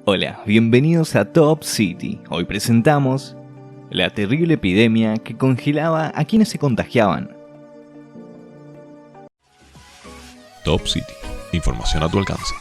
Hola, bienvenidos a Top City. Hoy presentamos la terrible epidemia que congelaba a quienes se contagiaban. Top City, información a tu alcance.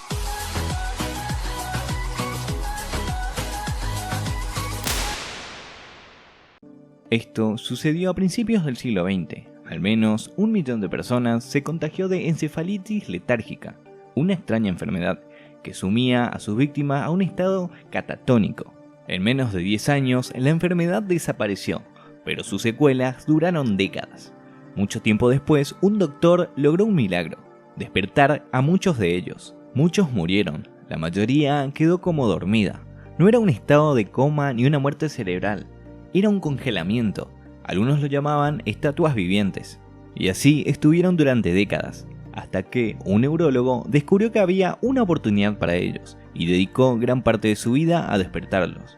Esto sucedió a principios del siglo XX. Al menos 1 millón de personas se contagió de encefalitis letárgica, una extraña enfermedad que sumía a sus víctimas a un estado catatónico. En menos de 10 años, la enfermedad desapareció, pero sus secuelas duraron décadas. Mucho tiempo después, un doctor logró un milagro: despertar a muchos de ellos. Muchos murieron, la mayoría quedó como dormida. No era un estado de coma ni una muerte cerebral, era un congelamiento. Algunos lo llamaban estatuas vivientes. Y así estuvieron durante décadas, hasta que un neurólogo descubrió que había una oportunidad para ellos y dedicó gran parte de su vida a despertarlos.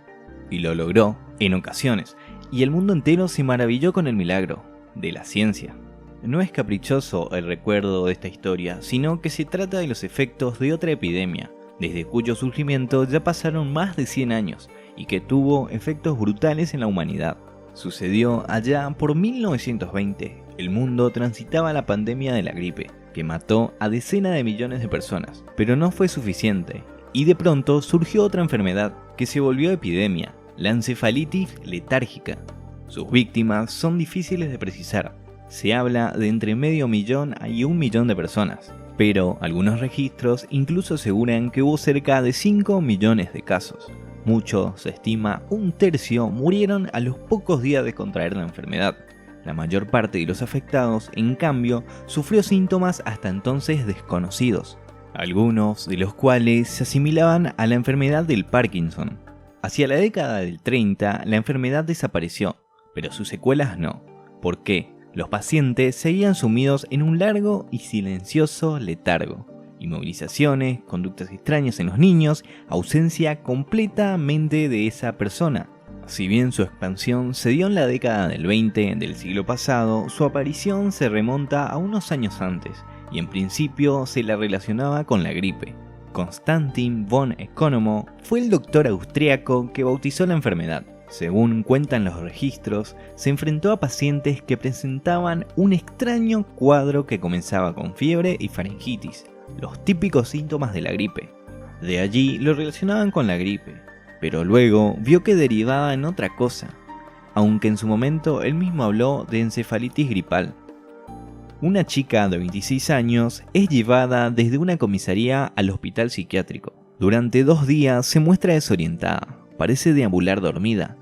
Y lo logró en ocasiones, y el mundo entero se maravilló con el milagro de la ciencia. No es caprichoso el recuerdo de esta historia, sino que se trata de los efectos de otra epidemia, desde cuyo surgimiento ya pasaron más de 100 años y que tuvo efectos brutales en la humanidad. Sucedió allá por 1920. El mundo transitaba la pandemia de la gripe, que mató a decenas de millones de personas, pero no fue suficiente, y de pronto surgió otra enfermedad que se volvió epidemia, la encefalitis letárgica. Sus víctimas son difíciles de precisar, se habla de entre medio millón y 1 millón de personas, pero algunos registros incluso aseguran que hubo cerca de 5 millones de casos. Muchos, se estima 1/3, murieron a los pocos días de contraer la enfermedad. La mayor parte de los afectados, en cambio, sufrió síntomas hasta entonces desconocidos, algunos de los cuales se asimilaban a la enfermedad del Parkinson. Hacia la década del 30, la enfermedad desapareció, pero sus secuelas no. ¿Por qué? Los pacientes seguían sumidos en un largo y silencioso letargo. Inmovilizaciones, conductas extrañas en los niños, ausencia completamente de esa persona. Si bien su expansión se dio en la década del 20 del siglo pasado, su aparición se remonta a unos años antes, y en principio se la relacionaba con la gripe. Konstantin von Economo fue el doctor austriaco que bautizó la enfermedad. Según cuentan los registros, se enfrentó a pacientes que presentaban un extraño cuadro que comenzaba con fiebre y faringitis, los típicos síntomas de la gripe. De allí lo relacionaban con la gripe, pero luego vio que derivaba en otra cosa, aunque en su momento él mismo habló de encefalitis gripal. Una chica de 26 años es llevada desde una comisaría al hospital psiquiátrico. Durante 2 días se muestra desorientada, parece deambular dormida.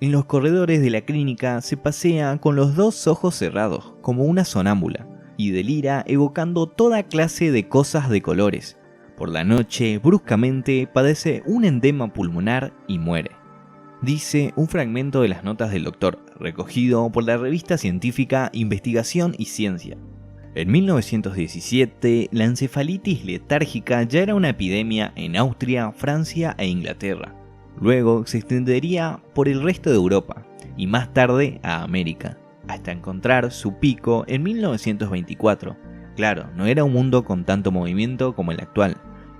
En los corredores de la clínica se pasea con los 2 ojos cerrados, como una sonámbula, y delira evocando toda clase de cosas de colores. Por la noche, bruscamente, padece un edema pulmonar y muere. Dice un fragmento de las notas del doctor, recogido por la revista científica Investigación y Ciencia. En 1917, la encefalitis letárgica ya era una epidemia en Austria, Francia e Inglaterra. Luego se extendería por el resto de Europa y más tarde a América, hasta encontrar su pico en 1924. Claro, no era un mundo con tanto movimiento como el actual,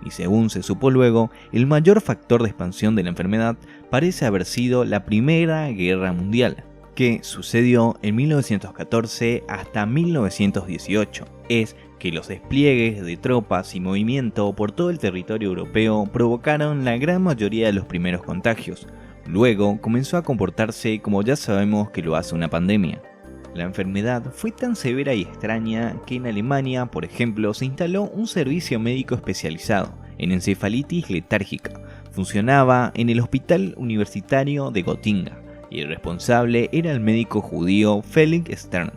y según se supo luego, el mayor factor de expansión de la enfermedad parece haber sido la Primera Guerra Mundial, que sucedió en 1914 hasta 1918. Es que los despliegues de tropas y movimiento por todo el territorio europeo provocaron la gran mayoría de los primeros contagios. Luego comenzó a comportarse como ya sabemos que lo hace una pandemia. La enfermedad fue tan severa y extraña que en Alemania, por ejemplo, se instaló un servicio médico especializado en encefalitis letárgica. Funcionaba en el Hospital Universitario de Gotinga y el responsable era el médico judío Felix Stern.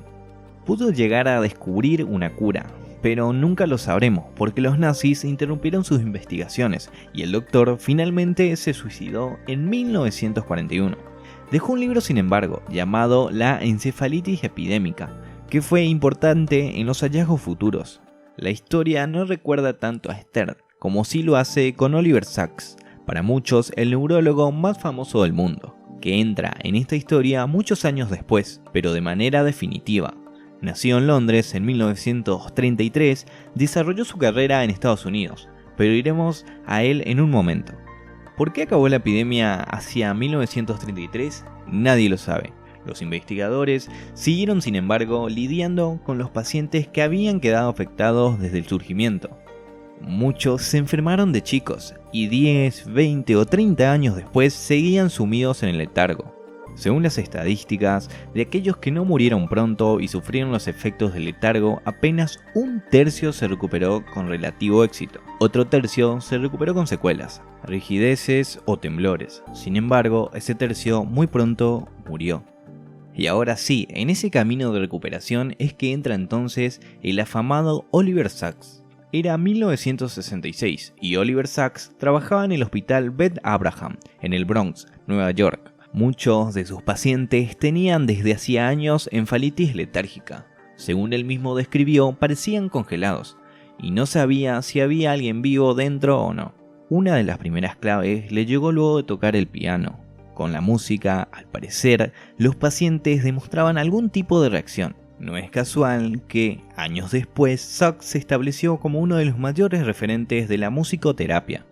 Pudo llegar a descubrir una cura, pero nunca lo sabremos porque los nazis interrumpieron sus investigaciones y el doctor finalmente se suicidó en 1941. Dejó un libro, sin embargo, llamado La encefalitis epidémica, que fue importante en los hallazgos futuros. La historia no recuerda tanto a Stern, como sí lo hace con Oliver Sacks, para muchos el neurólogo más famoso del mundo, que entra en esta historia muchos años después, pero de manera definitiva. Nació en Londres en 1933, desarrolló su carrera en Estados Unidos, pero iremos a él en un momento. ¿Por qué acabó la epidemia hacia 1933? Nadie lo sabe. Los investigadores siguieron, sin embargo, lidiando con los pacientes que habían quedado afectados desde el surgimiento. Muchos se enfermaron de chicos y 10, 20 o 30 años después seguían sumidos en el letargo. Según las estadísticas, de aquellos que no murieron pronto y sufrieron los efectos del letargo, apenas un tercio se recuperó con relativo éxito. Otro tercio se recuperó con secuelas, rigideces o temblores. Sin embargo, ese tercio muy pronto murió. Y ahora sí, en ese camino de recuperación es que entra entonces el afamado Oliver Sacks. Era 1966 y Oliver Sacks trabajaba en el hospital Beth Abraham, en el Bronx, Nueva York. Muchos de sus pacientes tenían desde hacía años enfalitis letárgica. Según él mismo describió, parecían congelados, y no sabía si había alguien vivo dentro o no. Una de las primeras claves le llegó luego de tocar el piano. Con la música, al parecer, los pacientes demostraban algún tipo de reacción. No es casual que, años después, Sacks se estableció como uno de los mayores referentes de la musicoterapia.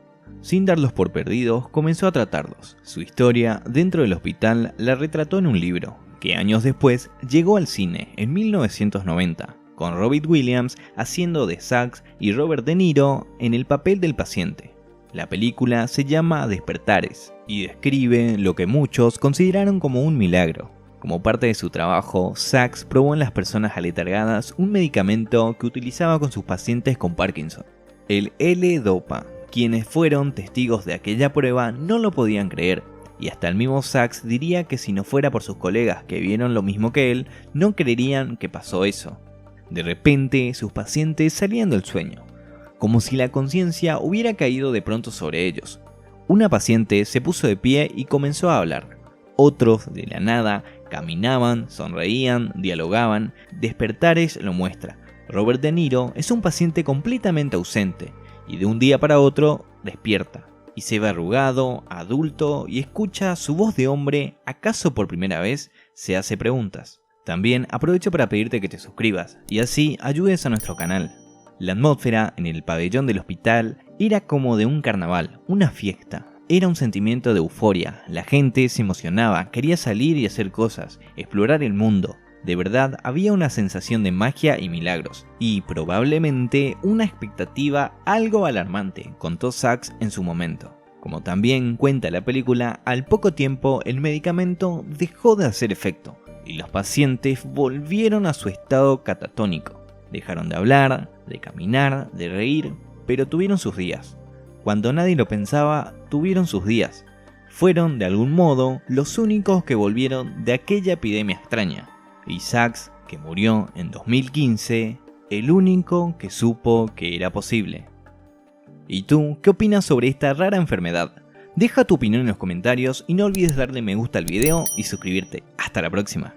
Sin darlos por perdidos, comenzó a tratarlos. Su historia dentro del hospital la retrató en un libro, que años después llegó al cine en 1990, con Robin Williams haciendo de Sacks y Robert De Niro en el papel del paciente. La película se llama Despertares y describe lo que muchos consideraron como un milagro. Como parte de su trabajo, Sacks probó en las personas aletargadas un medicamento que utilizaba con sus pacientes con Parkinson, el L-Dopa. Quienes fueron testigos de aquella prueba no lo podían creer, y hasta el mismo Sacks diría que si no fuera por sus colegas que vieron lo mismo que él, no creerían que pasó eso. De repente, sus pacientes salían del sueño, como si la conciencia hubiera caído de pronto sobre ellos. Una paciente se puso de pie y comenzó a hablar. Otros, de la nada, caminaban, sonreían, dialogaban. Despertares lo muestra. Robert De Niro es un paciente completamente ausente, y de un día para otro despierta, y se ve arrugado, adulto, y escucha su voz de hombre. ¿Acaso por primera vez? Se hace preguntas. También aprovecho para pedirte que te suscribas, y así ayudes a nuestro canal. La atmósfera en el pabellón del hospital era como de un carnaval, una fiesta. Era un sentimiento de euforia, la gente se emocionaba, quería salir y hacer cosas, explorar el mundo. De verdad había una sensación de magia y milagros, y probablemente una expectativa algo alarmante, contó Sacks en su momento. Como también cuenta la película, al poco tiempo el medicamento dejó de hacer efecto, y los pacientes volvieron a su estado catatónico. Dejaron de hablar, de caminar, de reír, pero tuvieron sus días. Cuando nadie lo pensaba, tuvieron sus días. Fueron, de algún modo, los únicos que volvieron de aquella epidemia extraña. Y Sacks, que murió en 2015, el único que supo que era posible. ¿Y tú, qué opinas sobre esta rara enfermedad? Deja tu opinión en los comentarios y no olvides darle me gusta al video y suscribirte. Hasta la próxima.